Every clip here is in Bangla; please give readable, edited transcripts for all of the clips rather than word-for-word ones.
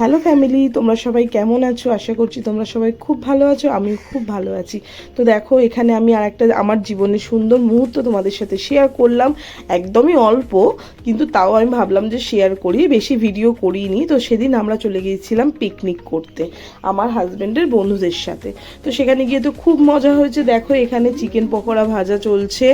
হ্যালো ফ্যামিলি, তোমরা সবাই কেমন আছো? আশা করছি তোমরা সবাই খুব ভালো আছো। আমি খুব ভালো আছি। তো দেখো, এখানে আমি আর একটা আমার জীবনের সুন্দর মুহূর্ত তোমাদের সাথে শেয়ার করলাম। একদমই অল্প, কিন্তু তাও আমি ভাবলাম যে শেয়ার করি, বেশি ভিডিও করিনি। তো সেদিন আমরা চলে গিয়েছিলাম পিকনিক করতে আমার হাজব্যান্ডের বন্ধুদের সাথে। তো সেখানে গিয়ে তো খুব মজা হয়েছে। দেখো, এখানে চিকেন পকোড়া ভাজা চলছে।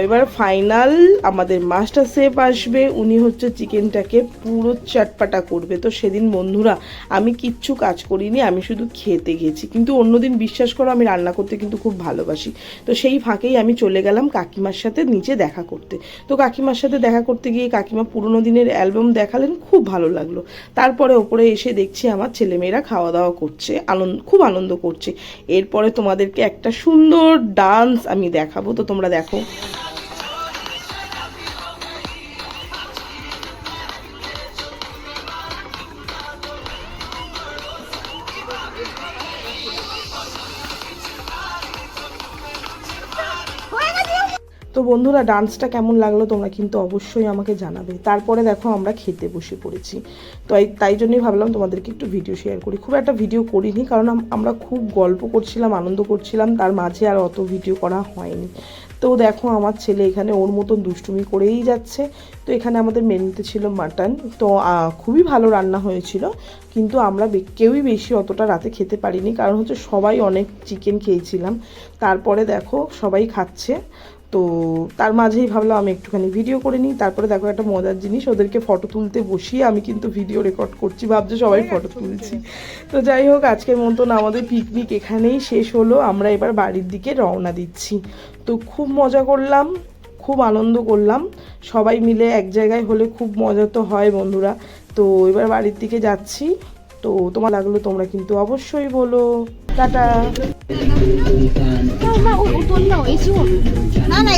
এবার ফাইনাল আমাদের মাস্টার শেফ আসবে, উনি হচ্ছে চিকেনটাকে পুরো চটপাটা করবে। তো সেদিন বন্ধুরা আমি কিচ্ছু কাজ করিনি, আমি শুধু খেতে গেছি। কিন্তু অন্যদিন বিশ্বাস করো, আমি রান্না করতে কিন্তু খুব ভালোবাসি। তো সেই ফাঁকেই আমি চলে গেলাম কাকিমার সাথে নিচে দেখা করতে। তো কাকিমার সাথে দেখা করতে গিয়ে কাকিমা পুরোনো দিনের অ্যালবাম দেখালেন, খুব ভালো লাগলো। তারপরে ওপরে এসে দেখছি আমার ছেলেমেয়েরা খাওয়া দাওয়া করছে, খুব আনন্দ করছে। এরপরে তোমাদেরকে একটা সুন্দর ডান্স আমি দেখাবো, তো তোমরা দেখো। তো বন্ধুরা, ডান্সটা কেমন লাগলো তোমরা কিন্তু অবশ্যই আমাকে জানাবে। তারপরে দেখো আমরা খেতে বসে পড়েছি। তো তাই জন্যই ভাবলাম তোমাদেরকে একটু ভিডিও শেয়ার করি। খুব একটা ভিডিও করিনি, কারণ আমরা খুব গল্প করছিলাম, আনন্দ করছিলাম, তার মাঝে আর অত ভিডিও করা হয়নি। তো দেখো, আমার ছেলে এখানে ওর মতন দুষ্টুমি করেই যাচ্ছে। তো এখানে আমাদের মেনুতে ছিল মাটন। তো খুবই ভালো রান্না হয়েছিল, কিন্তু আমরা কেউই বেশি অতটা রাতে খেতে পারিনি, কারণ হচ্ছে সবাই অনেক চিকেন খেয়েছিলাম। তারপরে দেখো সবাই খাচ্ছে। তো তার মাঝেই ভাবলাম আমি একটুখানি ভিডিও করে নিই। তারপরে দেখো একটা মজার জিনিস, ওদেরকে ফটো তুলতে বসিয়ে আমি কিন্তু ভিডিও রেকর্ড করছি, ভাবছে সবাই ফটো তুলছি। তো যাই হোক, আজকের মতন আমাদের পিকনিক এখানেই শেষ হলো। আমরা এবার বাড়ির দিকে রওনা দিচ্ছি। তো খুব মজা করলাম, খুব আনন্দ করলাম। সবাই মিলে এক জায়গায় হলে খুব মজা তো হয় বন্ধুরা। তো এবার বাড়ির দিকে যাচ্ছি। তো তোমার লাগলো তোমরা কিন্তু অবশ্যই বলো। টাটা। না না, ও তোল না, এসো। না না,